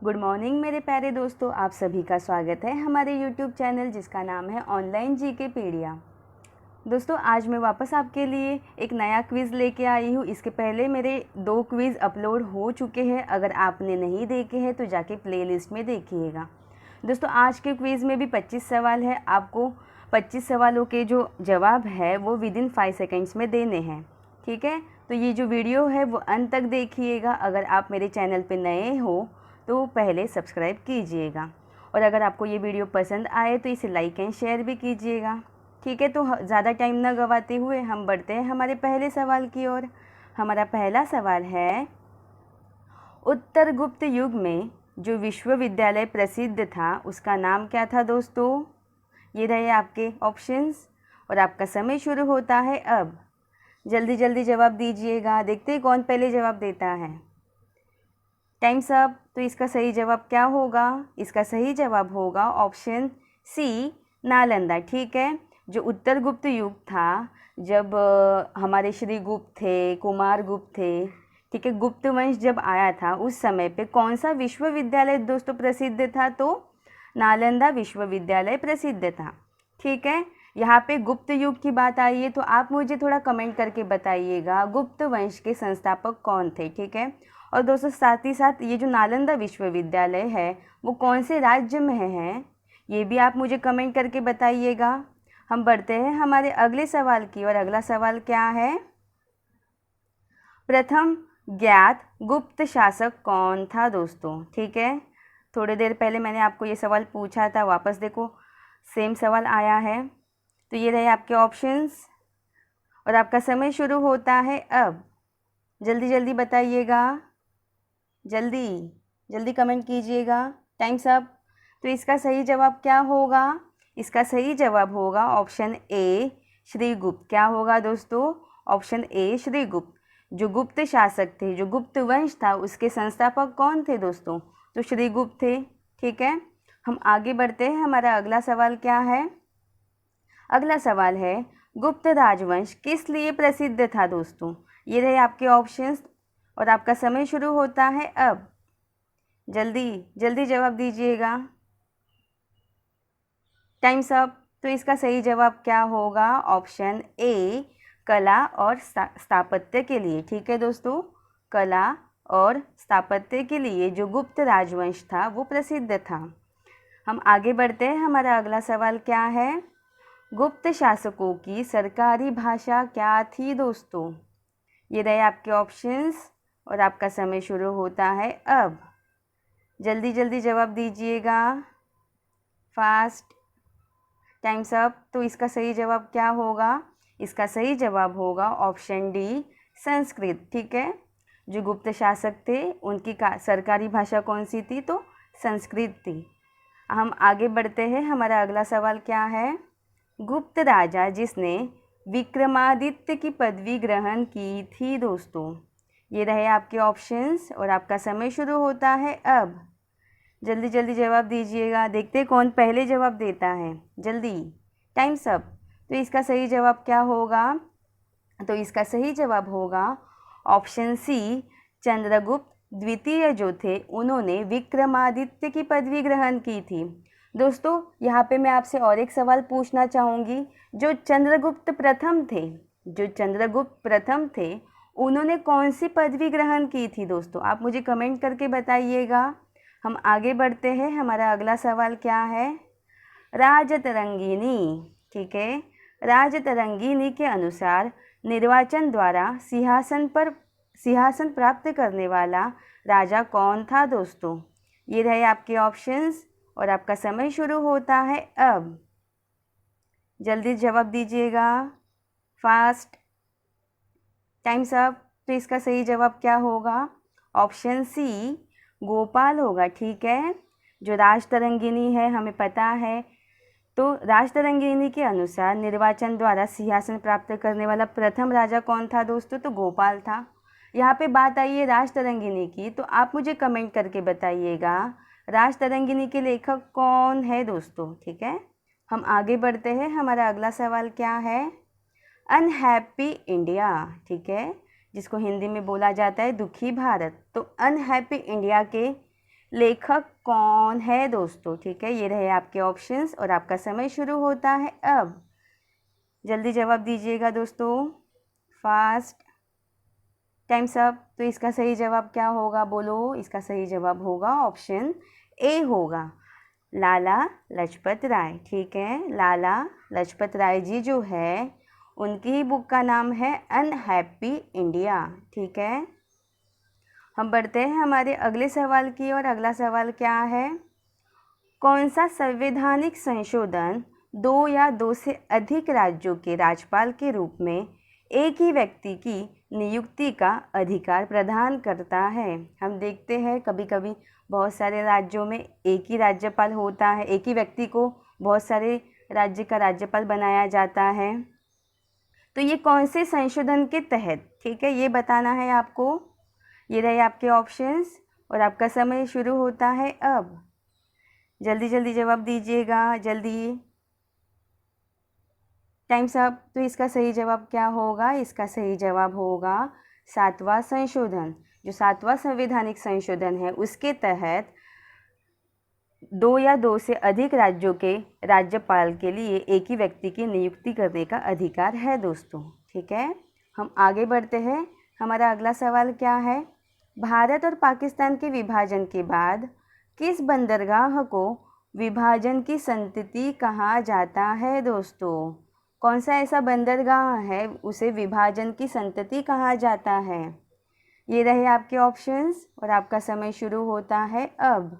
Good morning मेरे प्यारे दोस्तों, आप सभी का स्वागत है हमारे यूट्यूब चैनल जिसका नाम है ऑनलाइन जीके पीडिया। दोस्तों आज मैं वापस आपके लिए एक नया क्विज़ लेके आई हूँ। इसके पहले मेरे 2 क्विज़ अपलोड हो चुके हैं, अगर आपने नहीं देखे हैं तो जाके प्लेलिस्ट में देखिएगा। दोस्तों आज के क्विज़ में भी 25 सवाल है। आपको 25 सवालों के जो जवाब है वो विदिन 5 सेकेंड्स में देने हैं, ठीक है। तो ये जो वीडियो है वो अंत तक देखिएगा। अगर आप मेरे चैनल पे नए हो तो पहले सब्सक्राइब कीजिएगा, और अगर आपको ये वीडियो पसंद आए तो इसे लाइक एंड शेयर भी कीजिएगा, ठीक है। तो ज़्यादा टाइम ना गवाते हुए हम बढ़ते हैं हमारे पहले सवाल की ओर। हमारा पहला सवाल है, उत्तर गुप्त युग में जो विश्वविद्यालय प्रसिद्ध था उसका नाम क्या था दोस्तों। ये रहे आपके ऑप्शंस और आपका समय शुरू होता है अब। जल्दी जल्दी जवाब दीजिएगा, देखते हैं कौन पहले जवाब देता है। Times up. तो इसका सही जवाब क्या होगा? इसका सही जवाब होगा ऑप्शन सी, नालंदा, ठीक है। जो उत्तर गुप्त युग था, जब हमारे श्री गुप्त थे, कुमार गुप्त थे, ठीक है, गुप्त वंश जब आया था उस समय पे कौन सा विश्वविद्यालय दोस्तों प्रसिद्ध था? तो नालंदा विश्वविद्यालय प्रसिद्ध था, ठीक है। यहाँ पे गुप्त युग की बात आई है तो आप मुझे थोड़ा कमेंट करके बताइएगा गुप्त वंश के संस्थापक कौन थे, ठीक है। और दोस्तों साथ ही साथ ये जो नालंदा विश्वविद्यालय है वो कौन से राज्य में है ये भी आप मुझे कमेंट करके बताइएगा। हम बढ़ते हैं हमारे अगले सवाल की और अगला सवाल क्या है, प्रथम ज्ञात गुप्त शासक कौन था दोस्तों, ठीक है। थोड़ी देर पहले मैंने आपको ये सवाल पूछा था, वापस देखो सेम सवाल आया है। तो ये रहे आपके ऑप्शंस और आपका समय शुरू होता है अब। जल्दी जल्दी बताइएगा, जल्दी जल्दी कमेंट कीजिएगा। Times up. तो इसका सही जवाब क्या होगा? इसका सही जवाब होगा ऑप्शन ए, श्रीगुप्त। क्या होगा दोस्तों? Option A, Srigupta. जो गुप्त शासक थे, जो गुप्त वंश था, उसके संस्थापक कौन थे दोस्तों? तो श्रीगुप्त थे, ठीक है। हम आगे बढ़ते हैं। हमारा अगला सवाल क्या है? अगला सवाल है, गुप्त राजवंश किस लिए प्रसिद्ध था दोस्तों? ये रहे आपके ऑप्शंस और आपका समय शुरू होता है अब। जल्दी जल्दी जवाब दीजिएगा। Times up. तो इसका सही जवाब क्या होगा? ऑप्शन ए, कला और स्थापत्य के लिए, ठीक है दोस्तों। कला और स्थापत्य के लिए जो गुप्त राजवंश था वो प्रसिद्ध था। हम आगे बढ़ते हैं। हमारा अगला सवाल क्या है, गुप्त शासकों की सरकारी भाषा क्या थी दोस्तों? ये रहे आपके ऑप्शंस और आपका समय शुरू होता है अब। जल्दी जल्दी जवाब दीजिएगा, फास्ट। Times up. तो इसका सही जवाब क्या होगा? इसका सही जवाब होगा ऑप्शन डी, संस्कृत, ठीक है। जो गुप्त शासक थे उनकी सरकारी भाषा कौन सी थी? तो संस्कृत थी। हम आगे बढ़ते हैं। हमारा अगला सवाल क्या है, गुप्त राजा जिसने विक्रमादित्य की पदवी ग्रहण की थी दोस्तों? ये रहे आपके ऑप्शंस और आपका समय शुरू होता है अब। जल्दी जल्दी जवाब दीजिएगा, देखते हैं कौन पहले जवाब देता है। जल्दी, टाइम्स अप। तो इसका सही जवाब क्या होगा? तो इसका सही जवाब होगा ऑप्शन सी, चंद्रगुप्त द्वितीय जो थे उन्होंने विक्रमादित्य की पदवी ग्रहण की थी। दोस्तों यहाँ पे मैं आपसे और एक सवाल पूछना चाहूँगी, जो चंद्रगुप्त प्रथम थे, जो चंद्रगुप्त प्रथम थे उन्होंने कौन सी पदवी ग्रहण की थी दोस्तों? आप मुझे कमेंट करके बताइएगा। हम आगे बढ़ते हैं। हमारा अगला सवाल क्या है, राजतरंगिणी, ठीक है। राजतरंगिणी के अनुसार निर्वाचन द्वारा सिंहासन प्राप्त करने वाला राजा कौन था दोस्तों? ये रहे आपके ऑप्शंस और आपका समय शुरू होता है अब। जल्दी जवाब दीजिएगा, फास्ट। Times up. तो इसका सही जवाब क्या होगा? ऑप्शन सी, गोपाल होगा, ठीक है। जो राजतरंगिणी है हमें पता है, तो राजतरंगिणी के अनुसार निर्वाचन द्वारा सिंहासन प्राप्त करने वाला प्रथम राजा कौन था दोस्तों? तो गोपाल था। यहाँ पे बात आई है राजतरंगिणी की, तो आप मुझे कमेंट करके बताइएगा राजतरंगिणी के लेखक कौन है दोस्तों, ठीक है। हम आगे बढ़ते हैं। हमारा अगला सवाल क्या है, अनहैप्पी इंडिया, ठीक है, जिसको हिंदी में बोला जाता है दुखी भारत। तो अनहैप्पी इंडिया के लेखक कौन है दोस्तों? ठीक है, ये रहे आपके ऑप्शंस और आपका समय शुरू होता है अब। जल्दी जवाब दीजिएगा दोस्तों, फास्ट, टाइम्स अप। तो इसका सही जवाब क्या होगा, बोलो? इसका सही जवाब होगा ऑप्शन ए होगा, लाला लाजपत राय। ठीक है, लाला लाजपत राय जी जो है उनकी ही बुक का नाम है अनहैप्पी इंडिया। ठीक है, हम बढ़ते हैं हमारे अगले सवाल की और अगला सवाल क्या है, कौन सा संवैधानिक संशोधन दो या दो से अधिक राज्यों के राज्यपाल के रूप में एक ही व्यक्ति की नियुक्ति का अधिकार प्रदान करता है? हम देखते हैं कभी कभी बहुत सारे राज्यों में एक ही राज्यपाल होता है, एक ही व्यक्ति को बहुत सारे राज्य का राज्यपाल बनाया जाता है। तो ये कौन से संशोधन के तहत, ठीक है, ये बताना है आपको। ये रहे आपके ऑप्शंस और आपका समय शुरू होता है अब। जल्दी जल्दी जवाब दीजिएगा, जल्दी, टाइम्स अप। तो इसका सही जवाब क्या होगा? इसका सही जवाब होगा 7वां संशोधन। जो 7वां संवैधानिक संशोधन है उसके तहत दो या दो से अधिक राज्यों के राज्यपाल के लिए एक ही व्यक्ति की नियुक्ति करने का अधिकार है दोस्तों। ठीक है, हम आगे बढ़ते हैं। हमारा अगला सवाल क्या है, भारत और पाकिस्तान के विभाजन के बाद किस बंदरगाह को विभाजन की संतति कहा जाता है दोस्तों? कौन सा ऐसा बंदरगाह है उसे विभाजन की संतति कहा जाता है? ये रहे आपके ऑप्शंस और आपका समय शुरू होता है अब।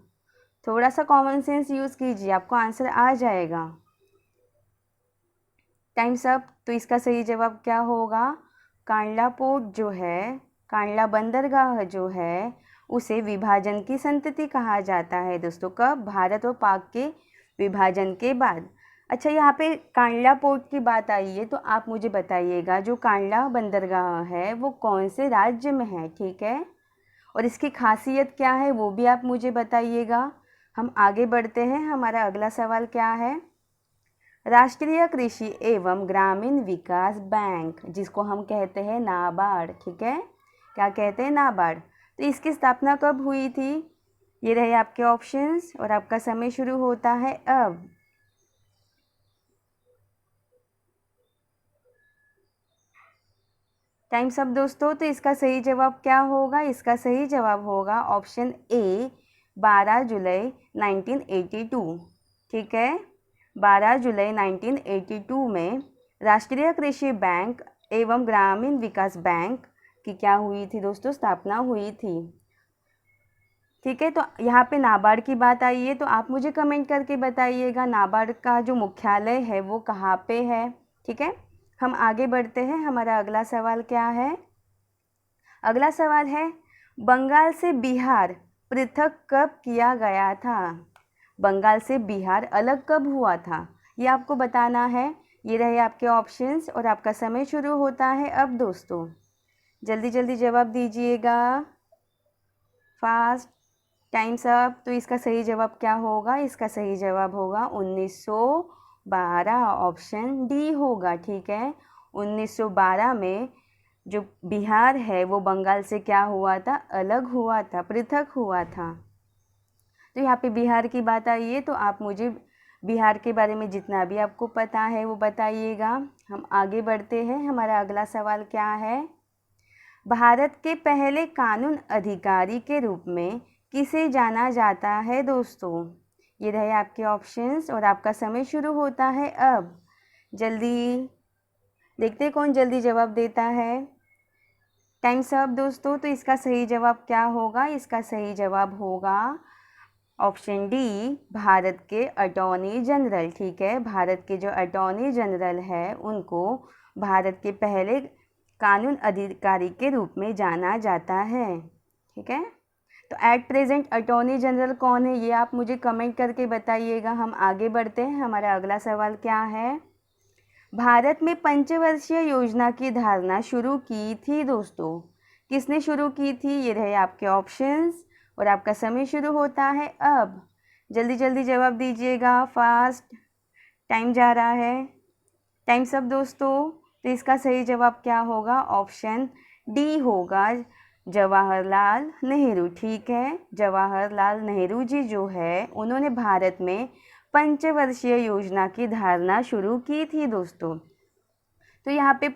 थोड़ा सा कॉमन सेंस यूज़ कीजिए, आपको आंसर आ जाएगा। Times up. तो इसका सही जवाब क्या होगा? कांडला पोर्ट जो है, कांडला बंदरगाह जो है उसे विभाजन की संतति कहा जाता है दोस्तों। कब? भारत और पाक के विभाजन के बाद। अच्छा, यहाँ पे कांडला पोर्ट की बात आई है तो आप मुझे बताइएगा जो कांडला बंदरगाह है वो कौन से राज्य में है? ठीक है, और इसकी खासियत क्या है वो भी आप मुझे बताइएगा। हम आगे बढ़ते हैं। हमारा अगला सवाल क्या है, राष्ट्रीय कृषि एवं ग्रामीण विकास बैंक, जिसको हम कहते हैं नाबार्ड, ठीक है, क्या कहते हैं? नाबार्ड। तो इसकी स्थापना कब हुई थी? ये रहे आपके ऑप्शंस और आपका समय शुरू होता है अब। टाइम्स अप दोस्तों। तो इसका सही जवाब क्या होगा? इसका सही जवाब होगा ऑप्शन ए, 12 जुलाई 1982। ठीक है, 12 जुलाई 1982 में राष्ट्रीय कृषि बैंक एवं ग्रामीण विकास बैंक की क्या हुई थी दोस्तों? स्थापना हुई थी। ठीक है, तो यहाँ पे नाबार्ड की बात आई है तो आप मुझे कमेंट करके बताइएगा नाबार्ड का जो मुख्यालय है वो कहाँ पे है। ठीक है, हम आगे बढ़ते हैं। हमारा अगला सवाल क्या है, अगला सवाल है, बंगाल से बिहार पृथक कब किया गया था? बंगाल से बिहार अलग कब हुआ था ये आपको बताना है। ये रहे आपके ऑप्शंस और आपका समय शुरू होता है अब दोस्तों। जल्दी जल्दी जवाब दीजिएगा, फास्ट, टाइम्स अप। तो इसका सही जवाब क्या होगा? इसका सही जवाब होगा 1912, ऑप्शन डी होगा। ठीक है, 1912 में जो बिहार है वो बंगाल से क्या हुआ था? अलग हुआ था, पृथक हुआ था। तो यहाँ पे बिहार की बात आई है तो आप मुझे बिहार के बारे में जितना भी आपको पता है वो बताइएगा। हम आगे बढ़ते हैं। हमारा अगला सवाल क्या है, भारत के पहले कानून अधिकारी के रूप में किसे जाना जाता है दोस्तों? ये रहे आपके ऑप्शंस और आपका समय शुरू होता है अब। जल्दी देखते कौन जल्दी जवाब देता है। टाइम्स अप दोस्तों। तो इसका सही जवाब क्या होगा? इसका सही जवाब होगा ऑप्शन डी, भारत के अटॉर्नी जनरल। ठीक है, भारत के जो अटॉर्नी जनरल है उनको भारत के पहले कानून अधिकारी के रूप में जाना जाता है। ठीक है, तो एट प्रेजेंट अटॉर्नी जनरल कौन है ये आप मुझे कमेंट करके बताइएगा। हम आगे बढ़ते हैं। हमारा अगला सवाल क्या है, भारत में पंचवर्षीय योजना की धारणा शुरू की थी दोस्तों। किसने शुरू की थी? ये रहे आपके ऑप्शंस और आपका समय शुरू होता है अब। जल्दी जल्दी जवाब दीजिएगा, फास्ट, टाइम जा रहा है। टाइम्स अप दोस्तों। तो इसका सही जवाब क्या होगा? ऑप्शन डी होगा, जवाहरलाल नेहरू। ठीक है, जवाहरलाल नेहरू जी जो है उन्होंने भारत में पंचवर्षीय योजना की धारणा शुरू की थी दोस्तों। तो यहाँ पे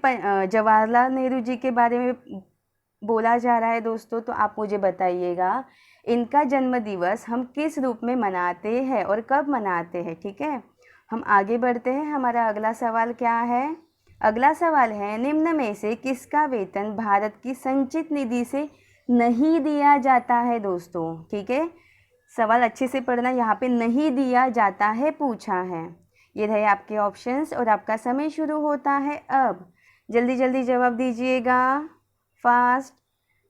जवाहरलाल नेहरू जी के बारे में बोला जा रहा है दोस्तों। तो आप मुझे बताइएगा इनका जन्म दिवस हम किस रूप में मनाते हैं और कब मनाते हैं। ठीक है, हम आगे बढ़ते हैं। हमारा अगला सवाल क्या है? अगला सवाल है, निम्न में से किसका वेतन भारत की संचित निधि से नहीं दिया जाता है दोस्तों। ठीक है, सवाल अच्छे से पढ़ना, यहाँ पे नहीं दिया जाता है पूछा है। ये रहे आपके ऑप्शंस और आपका समय शुरू होता है अब। जल्दी जल्दी जवाब दीजिएगा, फास्ट,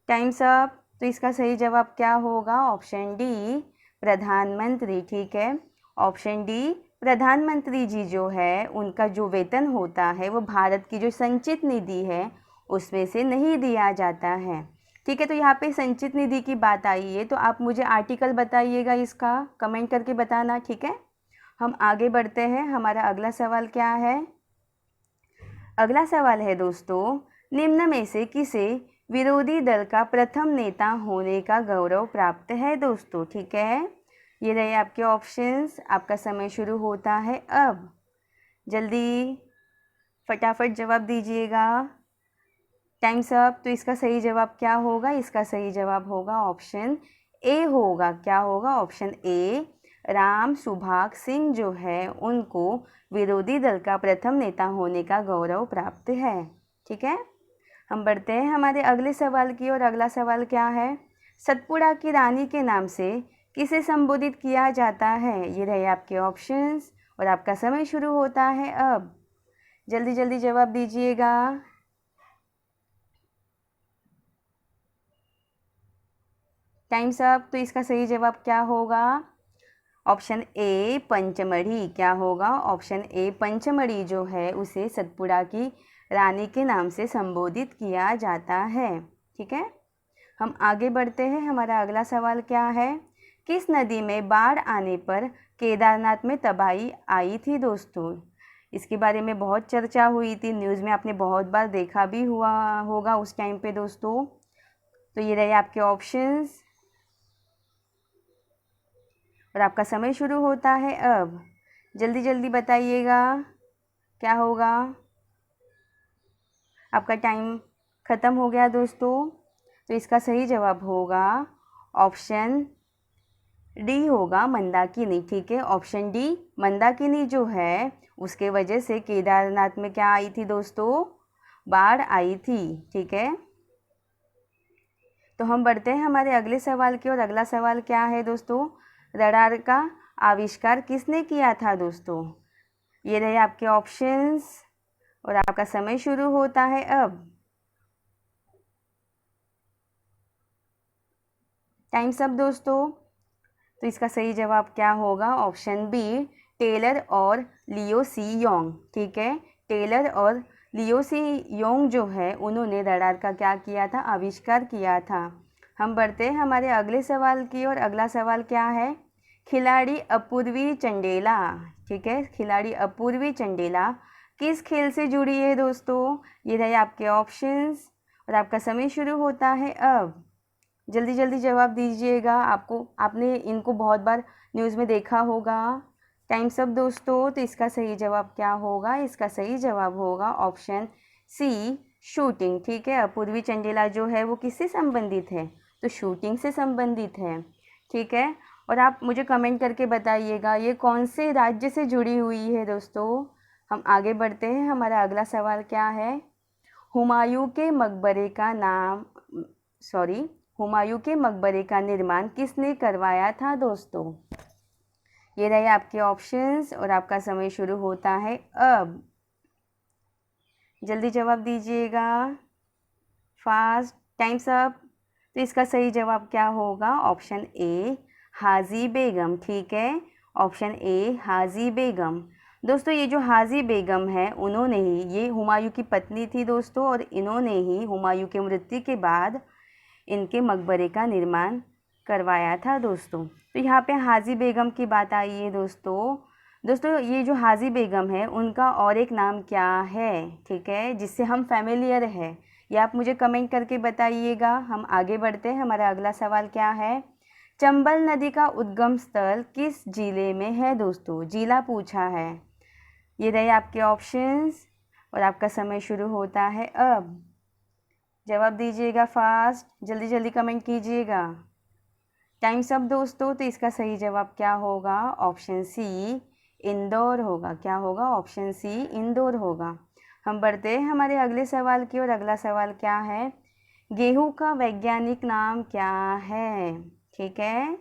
टाइम्स अप। तो इसका सही जवाब क्या होगा? ऑप्शन डी, प्रधानमंत्री। ठीक है, ऑप्शन डी, प्रधानमंत्री जी जो है उनका जो वेतन होता है वो भारत की जो संचित निधि है उसमें से नहीं दिया जाता है। ठीक है, तो यहाँ पे संचित निधि की बात आई है तो आप मुझे आर्टिकल बताइएगा, इसका कमेंट करके बताना। ठीक है, हम आगे बढ़ते हैं। हमारा अगला सवाल क्या है? अगला सवाल है दोस्तों, निम्न में से किसे विरोधी दल का प्रथम नेता होने का गौरव प्राप्त है दोस्तों। ठीक है, ये रहे आपके ऑप्शंस। आपका समय शुरू होता है अब। जल्दी फटाफट जवाब दीजिएगा, टाइम्स अप। तो इसका सही जवाब क्या होगा? इसका सही जवाब होगा ऑप्शन ए होगा। क्या होगा? ऑप्शन ए, राम सुभाष सिंह जो है उनको विरोधी दल का प्रथम नेता होने का गौरव प्राप्त है। ठीक है, हम बढ़ते हैं हमारे अगले सवाल की और अगला सवाल क्या है? सतपुड़ा की रानी के नाम से किसे संबोधित किया जाता है? ये रहे आपके ऑप्शंस और आपका समय शुरू होता है अब। जल्दी जल्दी जवाब दीजिएगा, टाइम्स अप। तो इसका सही जवाब क्या होगा? ऑप्शन ए, पंचमढ़ी। क्या होगा? ऑप्शन ए, पंचमढ़ी जो है उसे सतपुड़ा की रानी के नाम से संबोधित किया जाता है। ठीक है, हम आगे बढ़ते हैं। हमारा अगला सवाल क्या है? किस नदी में बाढ़ आने पर केदारनाथ में तबाही आई थी दोस्तों? इसके बारे में बहुत चर्चा हुई थी, न्यूज़ में आपने बहुत बार देखा भी हुआ होगा उस टाइम पे दोस्तों। तो ये रहे आपके ऑप्शंस और आपका समय शुरू होता है अब। जल्दी जल्दी बताइएगा क्या होगा। आपका टाइम ख़त्म हो गया दोस्तों। तो इसका सही जवाब होगा ऑप्शन डी होगा, मंदाकिनी। ठीक है, ऑप्शन डी, मंदाकिनी जो है उसके वजह से केदारनाथ में क्या आई थी दोस्तों? बाढ़ आई थी। ठीक है, तो हम बढ़ते हैं हमारे अगले सवाल की और अगला सवाल क्या है दोस्तों? रडार का आविष्कार किसने किया था दोस्तों? ये रहे आपके ऑप्शंस और आपका समय शुरू होता है अब। टाइम्स अप दोस्तों। तो इसका सही जवाब क्या होगा? ऑप्शन बी, टेलर और लियो सी योंग। ठीक है, टेलर और लियो सी योंग जो है उन्होंने रडार का क्या किया था? आविष्कार किया था। हम बढ़ते हैं हमारे अगले सवाल की और अगला सवाल क्या है? खिलाड़ी अपूर्वी चंडेला। ठीक है, खिलाड़ी अपूर्वी चंडेला किस खेल से जुड़ी है दोस्तों? ये रहे आपके ऑप्शंस और आपका समय शुरू होता है अब। जल्दी जल्दी जवाब दीजिएगा, आपने इनको बहुत बार न्यूज़ में देखा होगा। टाइम्स अप दोस्तों। तो इसका सही जवाब क्या होगा? इसका सही जवाब होगा ऑप्शन सी, शूटिंग। ठीक है, अपूर्वी चंडेला जो है वो किससे संबंधित है? तो शूटिंग से संबंधित है। ठीक है, और आप मुझे कमेंट करके बताइएगा ये कौन से राज्य से जुड़ी हुई है दोस्तों। हम आगे बढ़ते हैं। हमारा अगला सवाल क्या है? हुमायूं के मकबरे का निर्माण किसने करवाया था दोस्तों? ये रहे आपके ऑप्शंस और आपका समय शुरू होता है अब। जल्दी जवाब दीजिएगा, फास्ट, टाइम्स अप। तो इसका सही जवाब क्या होगा? ऑप्शन ए, हाजी बेगम। ठीक है, ऑप्शन ए, हाजी बेगम। दोस्तों ये जो हाजी बेगम है उन्होंने ही, ये हुमायूं की पत्नी थी दोस्तों, और इन्होंने ही हुमायूं के मृत्यु के बाद इनके मकबरे का निर्माण करवाया था दोस्तों। तो यहाँ पे हाजी बेगम की बात आई है दोस्तों ये जो हाजी बेगम है उनका और एक नाम क्या है? ठीक है, जिससे हम फैमिलियर है ये आप मुझे कमेंट करके बताइएगा। हम आगे बढ़ते हैं। हमारा अगला सवाल क्या है, चंबल नदी का उद्गम स्थल किस जिले में है दोस्तों? जिला पूछा है। ये रहे आपके ऑप्शंस और आपका समय शुरू होता है अब। जवाब दीजिएगा फास्ट, जल्दी जल्दी कमेंट कीजिएगा। टाइम्स अप दोस्तों। तो इसका सही जवाब क्या होगा? ऑप्शन सी इंदौर होगा। क्या होगा? ऑप्शन सी इंदौर होगा। हम बढ़ते हैं हमारे अगले सवाल की और अगला सवाल क्या है, गेहूं का वैज्ञानिक नाम क्या है? ठीक है,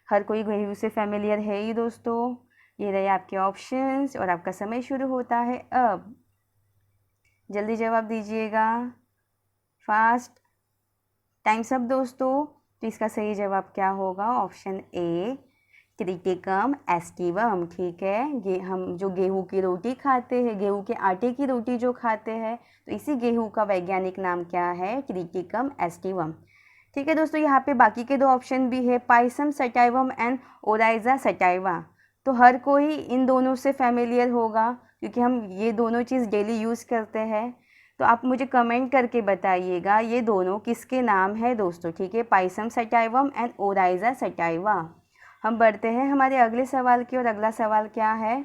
हर कोई गेहूं से फैमिलियर है ही दोस्तों। ये रहे आपके ऑप्शंस और आपका समय शुरू होता है अब। जल्दी जवाब दीजिएगा फास्ट। टाइम्स अप दोस्तों। तो इसका सही जवाब क्या होगा? Option A Triticum aestivum. ठीक है, ये हम जो गेहूं की रोटी खाते हैं, गेहूं के आटे की रोटी जो खाते हैं, तो इसी गेहूं का वैज्ञानिक नाम क्या है? क्रिटिकम एस्टिवम। ठीक है दोस्तों, यहाँ पे बाकी के दो ऑप्शन भी है, Pisum sativum and Oryza sativa. तो हर कोई इन दोनों से फैमिलियर होगा क्योंकि हम ये दोनों चीज़ डेली यूज़ करते हैं। तो आप मुझे कमेंट करके बताइएगा ये दोनों किसके नाम है दोस्तों। ठीक है, Pisum sativum and Oryza sativa. हम बढ़ते हैं हमारे अगले सवाल की और अगला सवाल क्या है,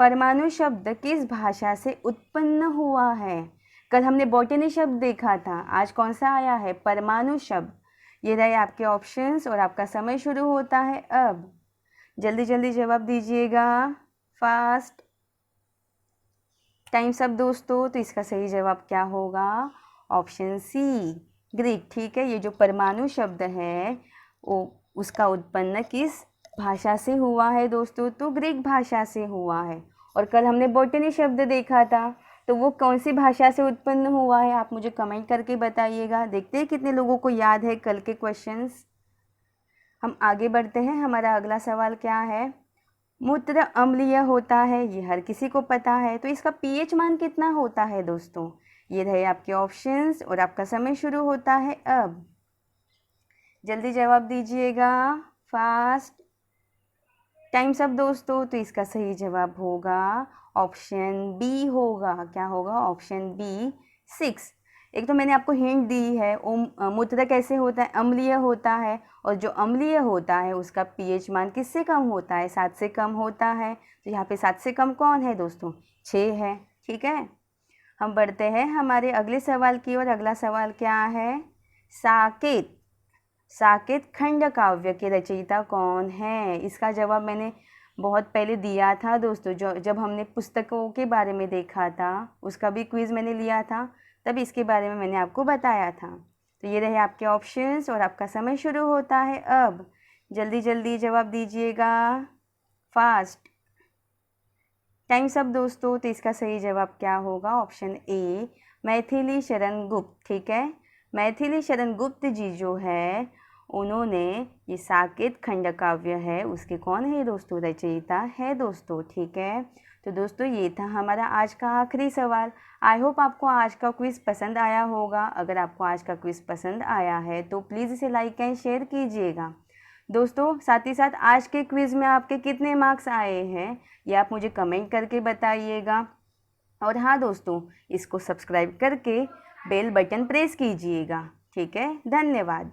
परमाणु शब्द किस भाषा से उत्पन्न हुआ है? कल हमने बॉटनी शब्द देखा था, आज कौन सा आया है? परमाणु शब्द। ये रहे आपके ऑप्शंस और आपका समय शुरू होता है अब। जल्दी जल्दी जवाब दीजिएगा फास्ट। टाइम्स अप दोस्तों। तो इसका सही जवाब क्या होगा? Option C Greek. ठीक है, ये जो परमाणु शब्द है वो उसका उत्पन्न किस भाषा से हुआ है दोस्तों? तो ग्रीक भाषा से हुआ है। और कल हमने बॉटनी शब्द देखा था, तो वो कौन सी भाषा से उत्पन्न हुआ है? आप मुझे कमेंट करके बताइएगा। देखते हैं कितने लोगों को याद है कल के क्वेश्चंस। हम आगे बढ़ते हैं। हमारा अगला सवाल क्या है, मूत्र अम्लीय होता है, ये हर किसी को पता है, तो इसका पीएच मान कितना होता है दोस्तों? ये रहे आपके ऑप्शंस और आपका समय शुरू होता है अब। जल्दी जवाब दीजिएगा फास्ट। टाइम्स अप दोस्तों। तो इसका सही जवाब होगा ऑप्शन बी होगा। क्या होगा? Option B 6। एक तो मैंने आपको हिंट दी है, मूत्र कैसे होता है? अम्लीय होता है, और जो अम्लीय होता है उसका पीएच मान किससे कम होता है? 7 से कम होता है। तो यहाँ पे 7 से कम कौन है दोस्तों? 6 है। ठीक है, हम बढ़ते हैं हमारे अगले सवाल की और अगला सवाल क्या है, साकेत। साकेत खंड काव्य के रचयिता कौन है? इसका जवाब मैंने बहुत पहले दिया था दोस्तों, जब हमने पुस्तकों के बारे में देखा था, उसका भी क्विज़ मैंने लिया था, तब इसके बारे में मैंने आपको बताया था। तो ये रहे आपके ऑप्शंस और आपका समय शुरू होता है अब। जल्दी जल्दी जवाब दीजिएगा फास्ट। टाइम्स अप दोस्तों। तो इसका सही जवाब क्या होगा? ऑप्शन ए मैथिली शरण गुप्त। ठीक है, मैथिली शरण गुप्त जी जो है उन्होंने ये साकेत खंड काव्य है उसके कौन है दोस्तों? रचयिता है दोस्तों। ठीक है, तो दोस्तों ये था हमारा आज का आखिरी सवाल। आई होप आपको आज का क्विज़ पसंद आया होगा। अगर आपको आज का क्विज़ पसंद आया है तो प्लीज़ इसे लाइक एंड शेयर कीजिएगा दोस्तों। साथ ही साथ आज के क्विज़ में आपके कितने मार्क्स आए हैं ये आप मुझे कमेंट करके बताइएगा। और हाँ दोस्तों, इसको सब्सक्राइब करके बेल बटन प्रेस कीजिएगा। ठीक है, धन्यवाद।